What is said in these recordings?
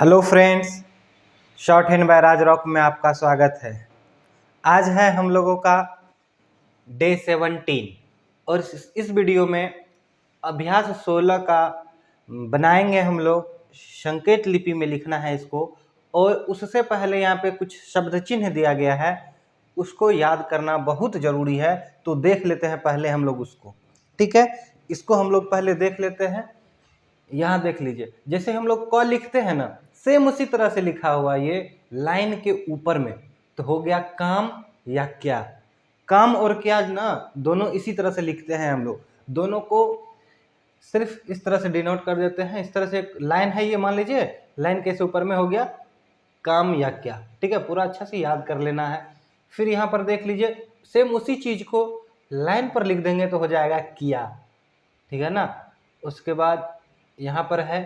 Hello friends, shorthand by Raj rock में आपका स्वागत है। आज है हम लोगों का डे 17 और इस वीडियो में अभ्यास 16 का बनाएंगे हम लोग। संकेत लिपि में लिखना है इसको, और उससे पहले यहाँ पे कुछ शब्द चिन्ह दिया गया है, उसको याद करना बहुत ज़रूरी है। तो देख लेते हैं पहले हम लोग उसको, ठीक है। इसको हम लोग पहले देख लेते हैं। यहाँ देख लीजिए, जैसे हम लोग क लिखते हैं ना, सेम उसी तरह से लिखा हुआ ये लाइन के ऊपर में। तो हो गया काम या क्या। काम और क्या ना दोनों इसी तरह से लिखते हैं हम लोग। दोनों को सिर्फ इस तरह से डिनोट कर देते हैं। इस तरह से एक लाइन है, ये मान लीजिए लाइन के ऊपर में हो गया काम या क्या, ठीक है। पूरा अच्छा से याद कर लेना है। फिर यहाँ पर देख लीजिए, सेम उसी चीज को लाइन पर लिख देंगे तो हो जाएगा किया, ठीक है ना। उसके बाद यहाँ पर है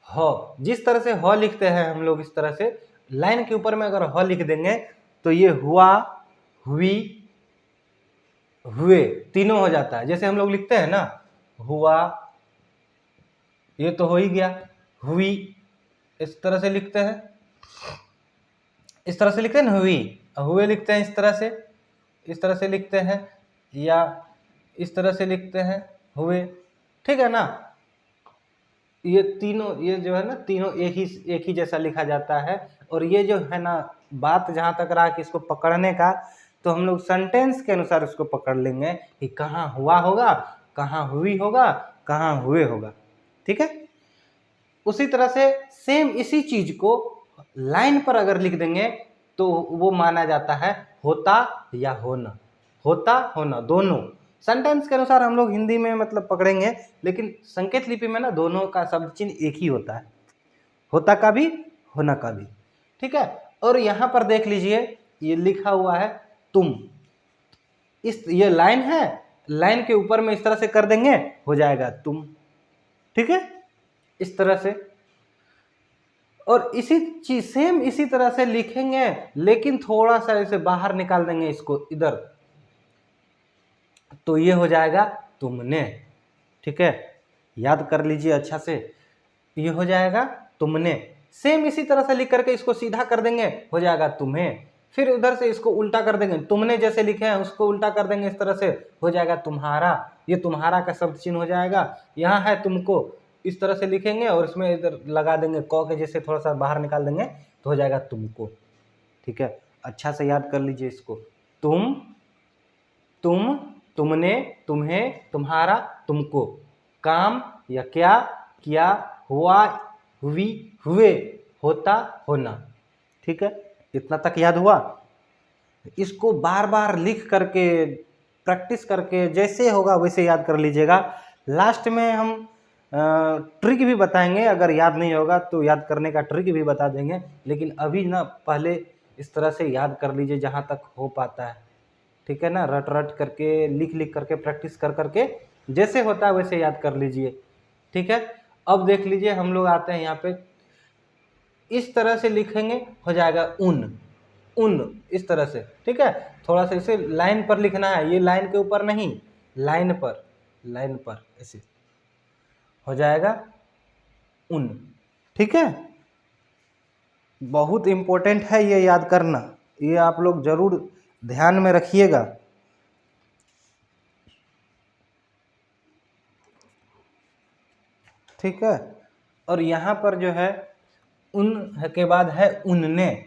ह। जिस तरह से ह लिखते हैं हम लोग, इस तरह से लाइन के ऊपर में अगर ह लिख देंगे तो ये हुआ, हुई, हुए तीनों हो जाता है। जैसे हम लोग लिखते हैं ना, हुआ, ये तो हो ही गया। हुई इस तरह से लिखते हैं, इस तरह से लिखते हैं ना, हुई। हुए लिखते हैं इस तरह से लिखते हैं, या इस तरह से लिखते हैं हुए, ठीक है ना। ये तीनों, ये जो है ना तीनों एक ही जैसा लिखा जाता है। और ये जो है ना, बात जहाँ तक रहा कि इसको पकड़ने का, तो हम लोग सेंटेंस के अनुसार इसको पकड़ लेंगे कि कहाँ हुआ होगा, कहाँ हुई होगा, कहाँ हुए होगा, ठीक है। उसी तरह से सेम इसी चीज को लाइन पर अगर लिख देंगे तो वो माना जाता है होता या होना। होता होना दोनों सेंटेंस के अनुसार हम लोग हिंदी में मतलब पकड़ेंगे, लेकिन संकेत लिपि में ना दोनों का शब्द चिन्ह एक ही होता है, होता का भी, होना का भी, ठीक है। और यहाँ पर देख लीजिए, ये लिखा हुआ है तुम। ये लाइन है, लाइन के ऊपर में इस तरह से कर देंगे, हो जाएगा तुम, ठीक है, इस तरह से। और इसी चीज सेम इसी तरह से लिखेंगे, लेकिन थोड़ा सा इसे बाहर निकाल देंगे इसको इधर, तो ये हो जाएगा तुमने, ठीक है। याद कर लीजिए अच्छा से, ये हो जाएगा तुमने। सेम इसी तरह से लिख करके इसको सीधा कर देंगे, हो जाएगा तुम्हें। फिर उधर से इसको उल्टा कर देंगे, तुमने जैसे लिखे हैं उसको उल्टा कर देंगे इस तरह से, हो जाएगा तुम्हारा। ये तुम्हारा का शब्द चिन्ह हो जाएगा। यहाँ है तुमको, इस तरह से लिखेंगे और इसमें इधर लगा देंगे क के जैसे, थोड़ा सा बाहर निकाल देंगे तो हो जाएगा तुमको, ठीक है। अच्छा से याद कर लीजिए इसको। तुम, तुम, तुमने, तुम्हें, तुम्हारा, तुमको। काम या क्या, किया, हुआ, हुई, हुए, होता, होना, ठीक है। इतना तक याद हुआ। इसको बार बार लिख करके प्रैक्टिस करके जैसे होगा वैसे याद कर लीजिएगा। लास्ट में हम ट्रिक भी बताएंगे, अगर याद नहीं होगा तो याद करने का ट्रिक भी बता देंगे। लेकिन अभी ना पहले इस तरह से याद कर लीजिए जहाँ तक हो पाता है, ठीक है ना। रट रट करके, लिख लिख करके, प्रैक्टिस कर करके जैसे होता है वैसे याद कर लीजिए, ठीक है। अब देख लीजिए, हम लोग आते हैं यहाँ पे, इस तरह से लिखेंगे, हो जाएगा उन, उन इस तरह से, ठीक है। थोड़ा सा इसे लाइन पर लिखना है, ये लाइन के ऊपर नहीं, लाइन पर, लाइन पर ऐसे हो जाएगा उन, ठीक है। बहुत इंपॉर्टेंट है ये याद करना, ये आप लोग जरूर ध्यान में रखिएगा। ठीक है। और यहाँ पर जो है उन के बाद है उनने,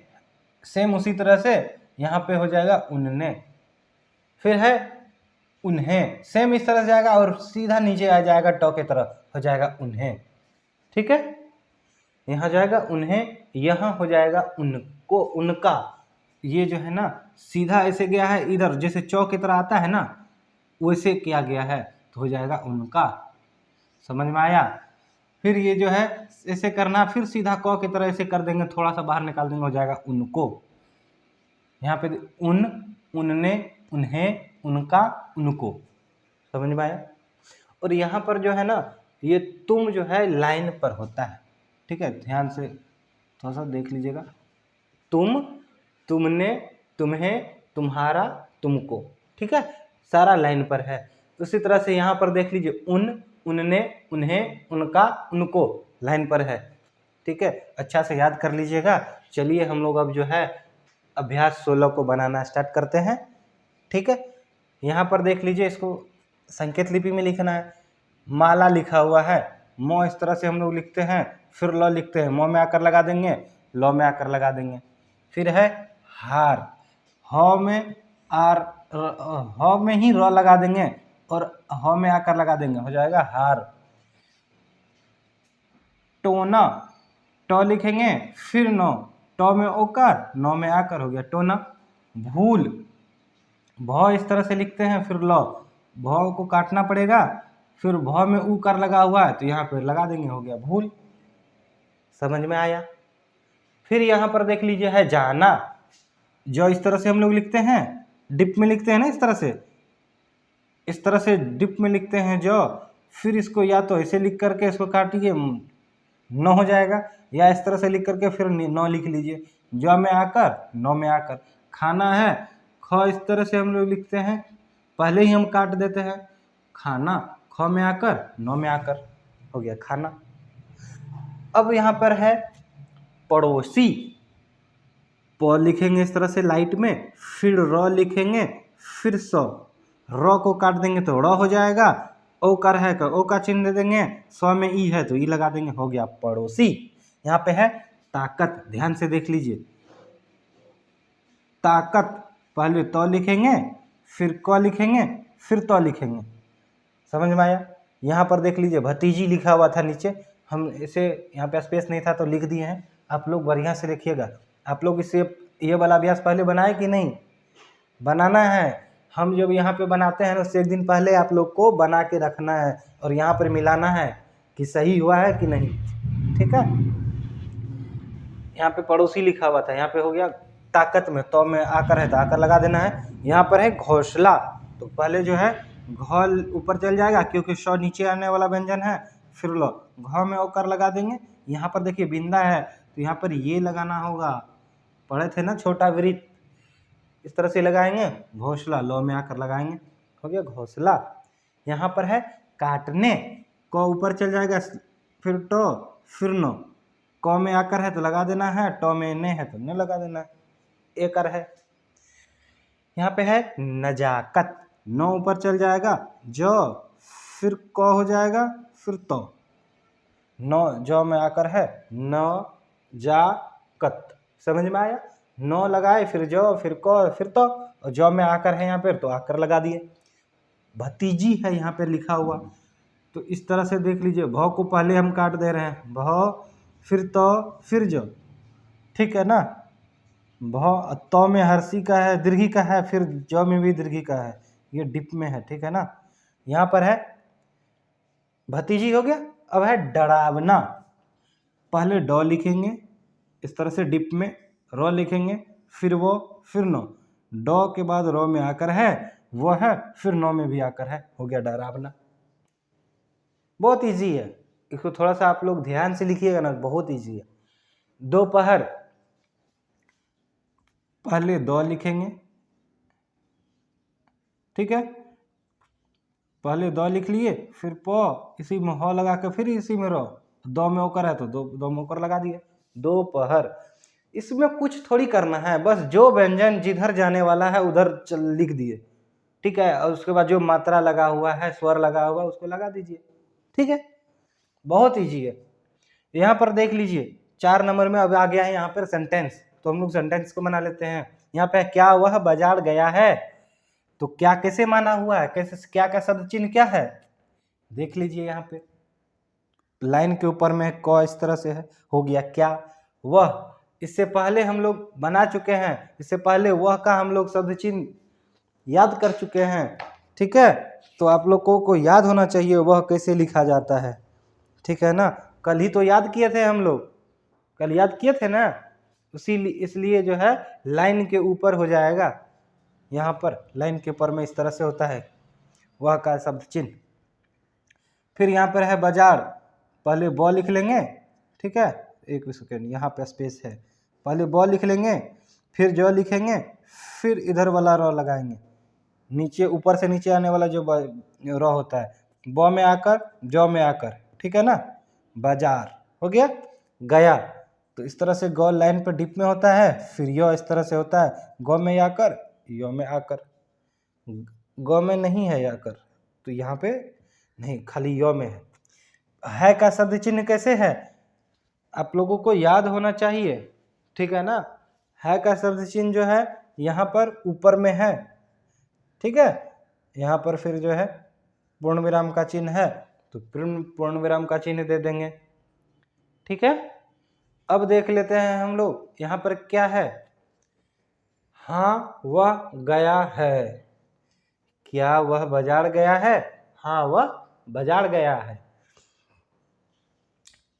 सेम उसी तरह से यहाँ पे हो जाएगा उनने। फिर है उन्हें, सेम इस तरह से जाएगा और सीधा नीचे आ जाएगा टॉ के तरफ, हो जाएगा उन्हें, ठीक है। यहाँ जाएगा उन्हें, यहाँ हो जाएगा उनको, उनका। ये जो है ना सीधा ऐसे गया है इधर, जैसे चौ की तरह आता है ना, वैसे किया गया है, तो हो जाएगा उनका। समझ में आया। फिर ये जो है ऐसे करना, फिर सीधा क की तरह ऐसे कर देंगे, थोड़ा सा बाहर निकाल देंगे, हो जाएगा उनको। यहाँ पे उन, उनने, उन्हें, उनका, उनको। समझ में आया। और यहाँ पर जो है ना, ये तुम जो है लाइन पर होता है, ठीक है। ध्यान से थोड़ा सा देख लीजिएगा। तुम, तुमने, तुम्हें, तुम्हारा, तुमको, ठीक है। सारा लाइन पर है। उसी तरह से यहाँ पर देख लीजिए, उन, उनने, उन्हें, उनका, उनको लाइन पर है। ठीक है, अच्छा से याद कर लीजिएगा। चलिए हम लोग अब जो है अभ्यास 16 को बनाना स्टार्ट करते हैं। ठीक है, यहाँ पर देख लीजिए, इसको संकेत लिपि में लिखना है। माला लिखा हुआ है, मो इस तरह से हम लोग लिखते हैं, फिर ल लिखते हैं, मो में आकर लगा देंगे, लो में आकर लगा देंगे। फिर है हार, ह में आर, ह में ही र लगा देंगे और ह में आकर लगा देंगे, हो जाएगा हार। टोना, ट लिखेंगे, फिर नो, ट में ओकार, नौ में आकर, हो गया टोना। भूल, भ इस तरह से लिखते हैं, फिर लो, भ को काटना पड़ेगा, फिर भ में ऊ कर लगा हुआ है तो यहाँ पे लगा देंगे, हो गया भूल। समझ में आया। फिर यहाँ पर देख लीजिए है जाना, जो इस तरह से हम लोग लिखते हैं, डिप में लिखते हैं ना, इस तरह से डिप में लिखते हैं जो, फिर इसको या तो ऐसे लिख करके इसको काटिए, न हो जाएगा, या इस तरह से लिख करके फिर नौ लिख लीजिए, जो में आकर, नौ में आकर। खाना है, ख इस तरह से हम लोग लिखते हैं, पहले ही हम काट देते हैं, खाना, ख में आकर, नौ में आकर, हो गया खाना। अब यहाँ पर है पड़ोसी, प लिखेंगे इस तरह से लाइट में, फिर र लिखेंगे, फिर स, र को काट देंगे तो र हो जाएगा, ओ कर है का ओ का चिन्ह दे देंगे, स में ई है तो ई लगा देंगे, हो गया पड़ोसी। यहाँ पे है ताकत, ध्यान से देख लीजिए, ताकत, पहले तो लिखेंगे, फिर क लिखेंगे, फिर तो लिखेंगे। समझ में आया। यहाँ पर देख लीजिए भतीजी लिखा हुआ था नीचे, हम इसे यहाँ पे स्पेस नहीं था तो लिख दिए हैं, आप लोग बढ़िया से लिखिएगा। आप लोग इसे ये वाला अभ्यास पहले बनाए कि नहीं? बनाना है। हम जब यहाँ पे बनाते हैं ना, उससे एक दिन पहले आप लोग को बना के रखना है और यहाँ पर मिलाना है कि सही हुआ है कि नहीं। ठीक है, यहाँ पे पड़ोसी लिखा हुआ था, यहाँ पे हो गया ताकत में, तो में आकर है तो आकर लगा देना है। यहाँ पर है घोंसला, तो पहले जो है घ ऊपर चल जाएगा क्योंकि श नीचे आने वाला व्यंजन है, फिर लो, घ में ओकर लगा देंगे। यहाँ पर देखिए बिंदा है तो यहाँ पर ये लगाना होगा, पढ़े थे ना छोटा वृत्त, इस तरह से लगाएंगे, घोंसला, लो में आकर लगाएंगे, हो गया घोंसला। यहाँ पर है काटने, क ऊपर चल जाएगा, फिर टो, फिर नो, क में आकर है तो लगा देना है, ट में ने है तो ने लगा देना है, एकर है। यहाँ पे है नजाकत, नौ ऊपर चल जाएगा, जो, फिर क हो जाएगा, फिर तो, नौ जो में आकर है, न जा कत। समझ में आया। नौ लगाए, फिर जो, फिर क, फिर तो, और जो में आकर है यहाँ पर तो आकर लगा दिए। भतीजी है यहाँ पे लिखा हुआ, तो इस तरह से देख लीजिए, भ को पहले हम काट दे रहे हैं, भ, फिर तो, फिर जो, ठीक है ना। भ तो में हर्षी का है, दीर्घी का है, फिर जो में भी दीर्घी का है, ये डिप में है, ठीक है ना। यहाँ पर है भतीजी हो गया। अब है डरावना, पहले डॉ लिखेंगे इस तरह से डिप में, रो लिखेंगे, फिर वो, फिर नो, डॉ के बाद रो में आकर है वो है, फिर नो में भी आकर है, हो गया डरावना। बहुत इजी है, इसको थोड़ा सा आप लोग ध्यान से लिखिएगा ना, बहुत इजी है। दोपहर, पहले दो लिखेंगे, ठीक है, पहले दो लिख लिए, फिर प, इसी में ह लगा के फिर इसी में रो, दो में ओकर है तो दो में ओकर लगा दिए, दोपहर। इसमें कुछ थोड़ी करना है, बस जो व्यंजन जिधर जाने वाला है उधर लिख दिए, ठीक है, और उसके बाद जो मात्रा लगा हुआ है, स्वर लगा हुआ है, उसको लगा दीजिए, ठीक है, बहुत ईजी है। यहाँ पर देख लीजिए 4 नंबर में अब आ गया है यहाँ पर सेंटेंस, तो हम लोग सेंटेंस को बना लेते हैं। यहाँ पे क्या, वह बाजार गया है, तो क्या कैसे माना हुआ है, कैसे, क्या क्या शब्द चिन्ह क्या है, देख लीजिए। यहाँ पे लाइन के ऊपर में क इस तरह से है, हो गया क्या, वह, इससे पहले हम लोग बना चुके हैं, इससे पहले वह का हम लोग शब्द चिन्ह याद कर चुके हैं, ठीक है, तो आप लोगों को याद होना चाहिए वह कैसे लिखा जाता है, ठीक है ना। कल ही तो याद किए थे हम लोग, कल याद किए थे ना, इसलिए जो है लाइन के ऊपर हो जाएगा, यहाँ पर लाइन के ऊपर में इस तरह से होता है वह का शब्द चिन्ह। फिर यहाँ पर है बाजार, पहले ब लिख लेंगे, ठीक है, एक सेकेंड, यहाँ पे स्पेस है, पहले ब लिख लेंगे, फिर जो लिखेंगे, फिर इधर वाला र लगाएंगे, नीचे ऊपर से नीचे आने वाला जो र होता है, ब में आकर, जो में आकर, ठीक है ना, बाजार, हो गया। गया, तो इस तरह से गौ लाइन पर डिप में होता है, फिर य इस तरह से होता है, गौ में आकर, य में आकर, गौ में नहीं है आकर, तो यहाँ पे नहीं, खाली य में है का शब्द चिन्ह कैसे है आप लोगों को याद होना चाहिए, ठीक है ना। है का शब्द चिन्ह जो है यहाँ पर ऊपर में है, ठीक है। यहाँ पर फिर जो है पूर्ण विराम का चिन्ह है, तो पूर्ण विराम का चिन्ह दे देंगे, ठीक है। अब देख लेते हैं हम लोग यहाँ पर क्या है। हाँ वह गया है, क्या वह बाजार गया है, हाँ वह बाजार गया है।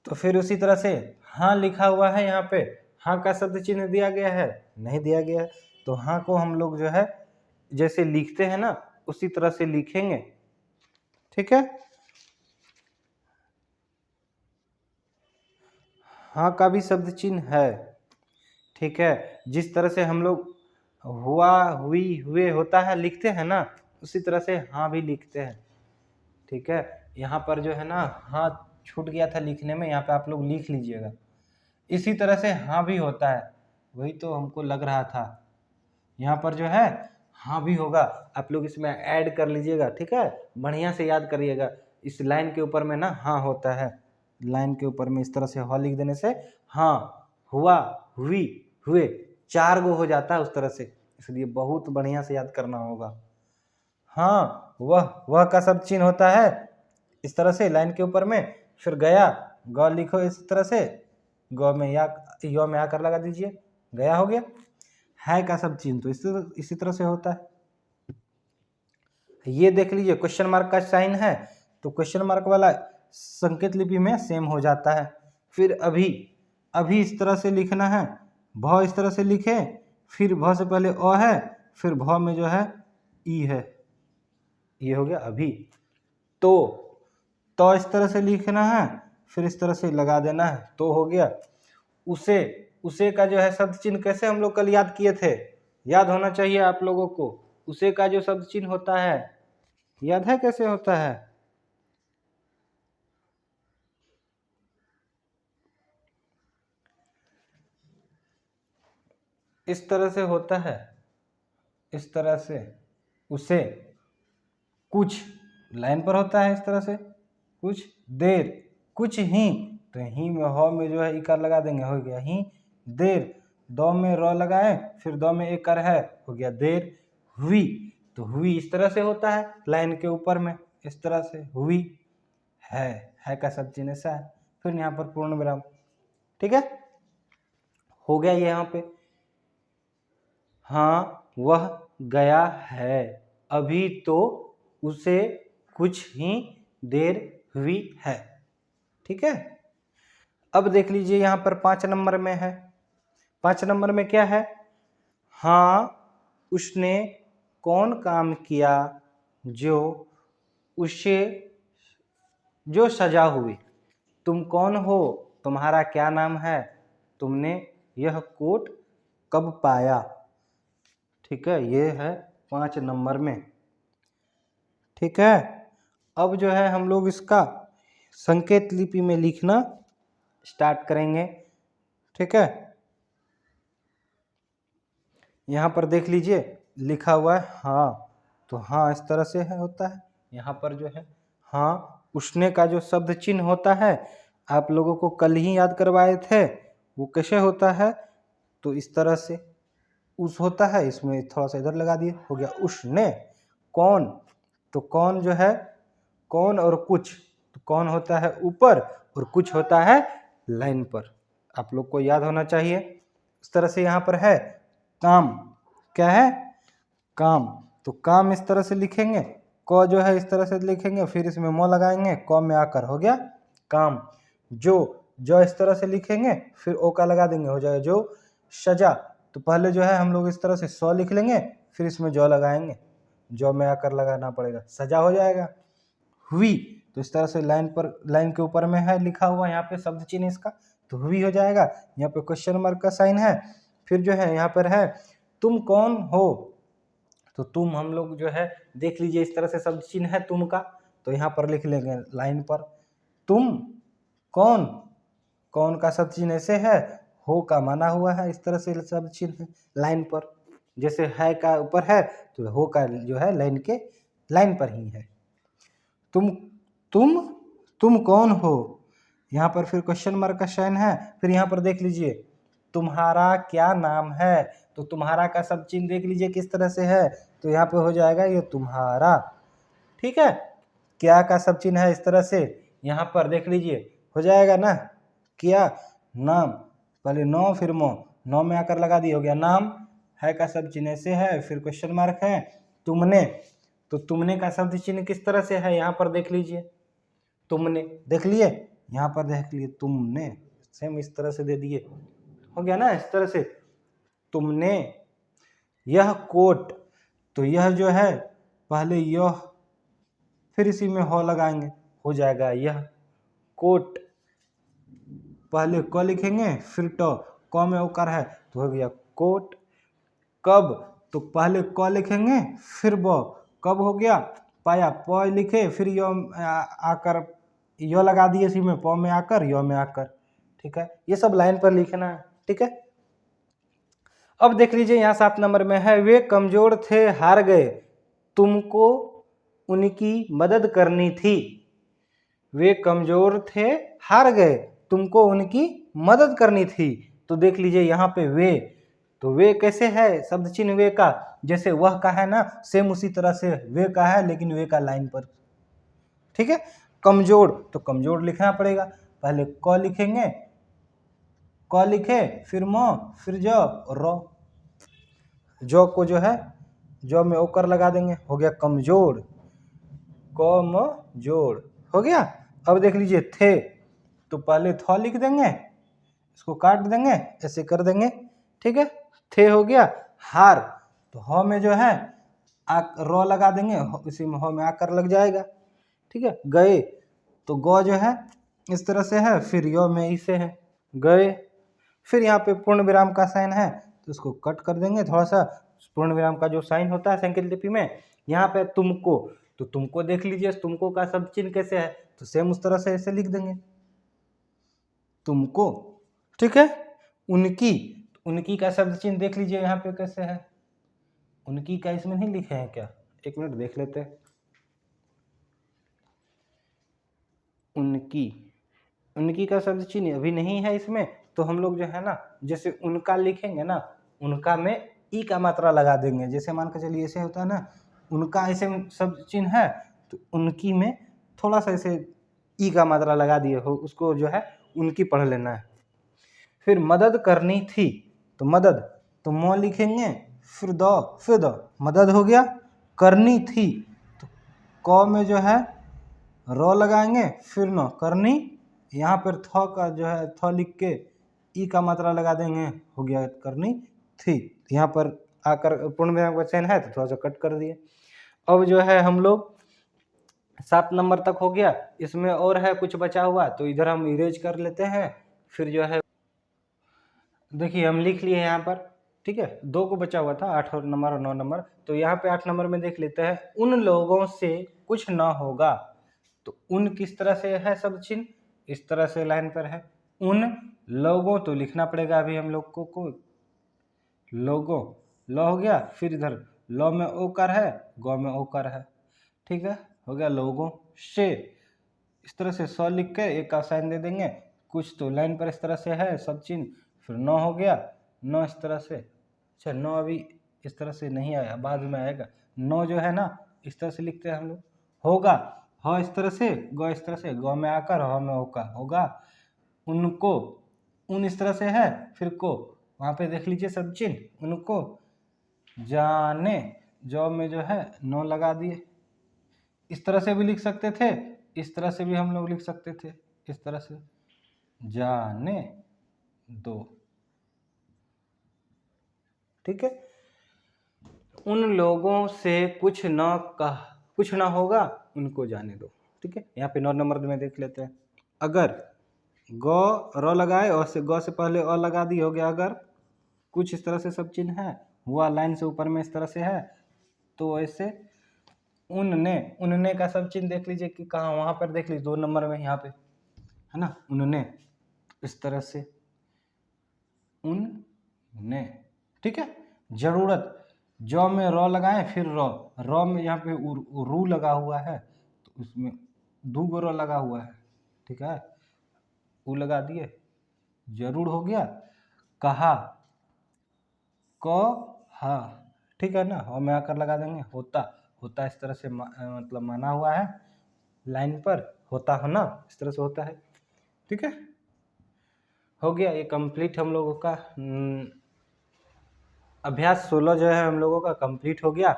तो फिर उसी तरह से हाँ लिखा हुआ है, यहाँ पे हाँ का शब्द चिन्ह दिया गया है, नहीं दिया गया है, तो हाँ को हम लोग जो है जैसे लिखते हैं ना उसी तरह से लिखेंगे, ठीक है। हाँ का भी शब्द चिन्ह है, ठीक है। जिस तरह से हम लोग हुआ, हुई, हुए होता है लिखते हैं ना, उसी तरह से हाँ भी लिखते हैं, ठीक है। यहाँ पर जो है ना हाँ छूट गया था लिखने में, यहाँ पे आप लोग लिख लीजिएगा। इसी तरह से हाँ भी होता है, वही तो हमको लग रहा था, यहाँ पर जो है हाँ भी होगा, आप लोग इसमें ऐड कर लीजिएगा, ठीक है। बढ़िया से याद करिएगा, इस लाइन के ऊपर में ना हाँ होता है, लाइन के ऊपर में इस तरह से हाँ लिख देने से हाँ, हुआ, हुई, हुए 4 गो हो जाता है उस तरह से, इसलिए बहुत बढ़िया से याद करना होगा। हाँ वह का शब्द चिन्ह होता है इस तरह से लाइन के ऊपर में, फिर गया, ग लिखो इस तरह से, ग में या य में आकर लगा दीजिए, गया हो गया। है का शब्द चिन्ह तो इसी तरह से होता है। ये देख लीजिए क्वेश्चन मार्क का साइन है, तो क्वेश्चन मार्क वाला संकेत लिपि में सेम हो जाता है। फिर अभी इस तरह से लिखना है, भ इस तरह से लिखे, फिर भ से पहले अ है, फिर भ में जो है ई है, ये हो गया अभी। तो इस तरह से लिखना है, फिर इस तरह से लगा देना है, तो हो गया। उसे का जो है शब्द चिन्ह कैसे हम लोग कल याद किए थे, याद होना चाहिए आप लोगों को। उसे का जो शब्द चिन्ह होता है याद है कैसे होता है, इस तरह से होता है, इस तरह से उसे कुछ लाइन पर होता है, इस तरह से कुछ देर, कुछ ही, तो ही में ह में जो है इकार लगा देंगे, हो गया ही देर। दो में र लगाए, फिर दो में एक कर है, हो गया देर। हुई, तो हुई इस तरह से होता है लाइन के ऊपर में, इस तरह से हुई। है का शब्द चिन्ह ऐसा है, फिर यहाँ पर पूर्ण विराम, ठीक है। हो गया ये यहाँ पे। हाँ वह गया है, अभी तो उसे कुछ ही देर हुई है, ठीक है। अब देख लीजिए यहाँ पर 5 नंबर में है, 5 नंबर में क्या है। हाँ उसने कौन काम किया जो सजा हुई, तुम कौन हो, तुम्हारा क्या नाम है, तुमने यह कोट कब पाया, ठीक है। ये है 5 नंबर में, ठीक है। अब जो है हम लोग इसका संकेत लिपि में लिखना स्टार्ट करेंगे, ठीक है। यहाँ पर देख लीजिए लिखा हुआ है हाँ, तो हाँ इस तरह से है होता है। यहाँ पर जो है हाँ उसने का जो शब्द चिन्ह होता है आप लोगों को कल ही याद करवाए थे, वो कैसे होता है, तो इस तरह से उस होता है, इसमें थोड़ा सा इधर लगा दिए, हो गया उसने। कौन, तो कौन जो है कौन और कुछ, तो कौन होता है ऊपर और कुछ होता है लाइन पर, आप लोग को याद होना चाहिए। इस तरह से यहाँ पर है काम, क्या है काम, तो काम इस तरह से लिखेंगे, क जो है इस तरह से लिखेंगे, फिर इसमें म लगाएंगे, क में आकर हो गया काम। जो इस तरह से लिखेंगे, फिर ओ का लगा देंगे, हो जाएगा जो सजा। तो पहले जो है हम लोग इस तरह से सौ लिख लेंगे, फिर इसमें जो लगाएंगे, जो में आकर लगाना पड़ेगा, सजा हो जाएगा। हुई, तो इस तरह से लाइन के ऊपर में है लिखा हुआ यहाँ पे शब्द चिन्ह इसका, तो हुई हो जाएगा। यहाँ पे क्वेश्चन मार्क का साइन है, फिर जो है यहाँ पर है तुम कौन हो, तो तुम हम लोग जो है देख लीजिए इस तरह से शब्द चिन्ह है तुम का, तो यहाँ पर लिख लेंगे लाइन पर तुम कौन, कौन का शब्द चिन्ह ऐसे है, हो का माना हुआ है, इस तरह से शब्द चिन्ह है लाइन पर। जैसे है का ऊपर है तो हो का जो है लाइन के लाइन पर ही है। तुम कौन हो, यहाँ पर फिर क्वेश्चन मार्क का साइन है। फिर यहाँ पर देख लीजिए तुम्हारा क्या नाम है, तो तुम्हारा का शब्द चिन्ह देख लीजिए किस तरह से है, तो यहाँ पे हो जाएगा ये तुम्हारा। ठीक है, क्या का शब्द चिन्ह है इस तरह से, यहाँ पर देख लीजिए हो जाएगा ना, क्या नाम, पहले नो फिर मो, नो में आकर लगा दिए हो गया नाम, है का शब्द चिन्ह ऐसे है, फिर क्वेश्चन मार्क है, तुमने, तो तुमने का शब्द चिन्ह किस तरह से है, यहाँ पर देख लीजिए, तुमने देख लिए, यहाँ पर देख लिए तुमने, सेम इस तरह से दे दिए, हो गया ना इस तरह से तुमने। यह कोट, तो यह जो है पहले यह, फिर इसी में हो लगाएंगे, हो जाएगा यह कोट, पहले क लिखेंगे फिर ट, क में उकार है तो हो गया कोट। कब, तो पहले क लिखेंगे फिर ब, कब हो गया, पाया, प लिखे फिर यो आकर, यो लगा दिए इसी में, प में आकर यो में आकर। ठीक है, ये सब लाइन पर लिखना है। ठीक है, अब देख लीजिए यहाँ 7 नंबर में है, वे कमजोर थे हार गए, तुमको उनकी मदद करनी थी। वे कमजोर थे हार गए, तुमको उनकी मदद करनी थी। तो देख लीजिए यहाँ पे वे, तो वे कैसे है शब्द चिन्ह वे का, जैसे वह का है ना सेम उसी तरह से वे का है, लेकिन वे का लाइन पर। ठीक है, कमजोर, तो कमजोर लिखना पड़ेगा, पहले क लिखेंगे, क लिखे फिर म फिर ज र, जो को जो है जो में ओकर लगा देंगे, हो गया कमजोर, कमजोर हो गया। अब देख लीजिए थे, तो पहले थ लिख देंगे, इसको काट देंगे, ऐसे कर देंगे। ठीक है, थे हो गया। हार, तो ह में जो है र लगा देंगे, इसी में ह में आकर लग जाएगा। ठीक है, गए, तो ग जो है इस तरह से है, फिर यो में इसे है गए, फिर यहाँ पे पूर्ण विराम का साइन है तो इसको कट कर देंगे थोड़ा सा, पूर्ण विराम का जो साइन होता है संकेत लिपि में। यहाँ पे तुमको, तो तुमको देख लीजिए तुमको का शब्द चिन्ह कैसे है, तो सेम उस तरह से ऐसे लिख देंगे तुमको। ठीक है, उनकी, उनकी का शब्द चिन्ह देख लीजिए यहाँ पे कैसे है, उनकी का इसमें नहीं लिखे हैं क्या, एक मिनट देख लेते हैं। उनकी, उनकी का शब्द चिन्ह अभी नहीं है इसमें, तो हम लोग जो है ना जैसे उनका लिखेंगे ना, उनका में ई का मात्रा लगा देंगे। जैसे मान के चलिए ऐसे होता है ना, उनका ऐसे शब्द चिन्ह है तो उनकी में थोड़ा सा ऐसे ई का मात्रा लगा दिए हो, उसको जो है उनकी पढ़ लेना है। फिर मदद करनी थी, तो मदद, तो म लिखेंगे फिर द, मदद हो गया। करनी थी, तो क में जो है र लगाएंगे फिर न, करनी, यहाँ पर थ का जो है थ लिख के ई का मात्रा लगा देंगे, हो गया करनी थी। यहाँ पर आकर पूर्ण विराम का चयन है तो थोड़ा सा कट कर दिए। अब जो है हम लोग 7 नंबर तक हो गया, इसमें और है कुछ बचा हुआ तो इधर हम इरेज कर लेते हैं। फिर जो है देखिए हम लिख लिए यहाँ पर, ठीक है, 2 को बचा हुआ था, 8 नंबर और 9 नंबर। तो यहाँ पे 8 नंबर में देख लेते हैं, उन लोगों से कुछ ना होगा। तो उन किस तरह से है शब्द चिन्ह, इस तरह से लाइन पर है, उन लोगों, तो लिखना पड़ेगा अभी हम लोग को लोगों, ल हो गया, फिर इधर ल में ओकार है, ग में ओकार है। ठीक है, हो गया लोगों से, इस तरह से स लिख के एक का साइन दे देंगे। कुछ तो लाइन पर इस तरह से है शब्द चिन्ह, फिर न हो गया, न इस तरह से, अच्छा न अभी इस तरह से नहीं आया, बाद में आएगा। न जो है ना इस तरह से लिखते हैं हम लोग, होगा, ह इस तरह से, ग इस तरह से, ग में आकर ह में होगा, होगा। उनको, उन इस तरह से है, फिर को, वहाँ पे देख लीजिए शब्द चिन्ह, उनको जाने, जॉब में जो है न लगा दिए। इस तरह से भी लिख सकते थे, इस तरह से भी हम लोग लिख सकते थे, इस तरह से जाने दो। ठीक है, उन लोगों से कुछ ना होगा, उनको जाने दो। ठीक है, यहाँ पे 9 नंबर में देख लेते हैं, अगर ग र लगाए और से ग से पहले अ लगा दी, हो गया अगर। कुछ इस तरह से सब चिन्ह है, हुआ लाइन से ऊपर में इस तरह से है, तो ऐसे उनने का सब चिन्ह देख लीजिए कि कहाँ, वहाँ पर देख लीजिए 2 नंबर में, यहाँ पे है ना उनने, इस तरह से उन ने, ठीक है। जरूरत, जौ में रॉ लगाएं, फिर रॉ में यहाँ पे रू लगा हुआ है तो उसमें 2 गो रॉ लगा हुआ है, ठीक है। ऊ लगा दिए, जरूर हो गया। कहा, हा, ठीक है ना। और में आकर लगा देंगे होता इस तरह से मतलब माना हुआ है लाइन पर, होता है ना, इस तरह से होता है, ठीक है। हो गया ये कंप्लीट हम लोगों का अभ्यास 16 जो है हम लोगों का कंप्लीट हो गया।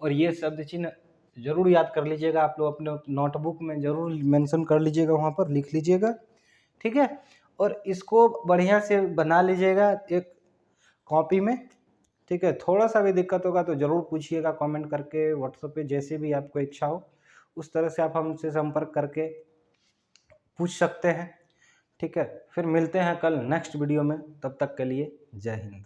और ये शब्द चिन्ह जरूर याद कर लीजिएगा, आप लोग अपने नोटबुक में जरूर मेंशन कर लीजिएगा, वहाँ पर लिख लीजिएगा, ठीक है। और इसको बढ़िया से बना लीजिएगा एक कॉपी में, ठीक है। थोड़ा सा भी दिक्कत होगा तो ज़रूर पूछिएगा कमेंट करके, व्हाट्सएप पे, जैसे भी आपको इच्छा हो उस तरह से आप हमसे संपर्क करके पूछ सकते हैं, ठीक है। फिर मिलते हैं कल नेक्स्ट वीडियो में, तब तक के लिए जय हिंद।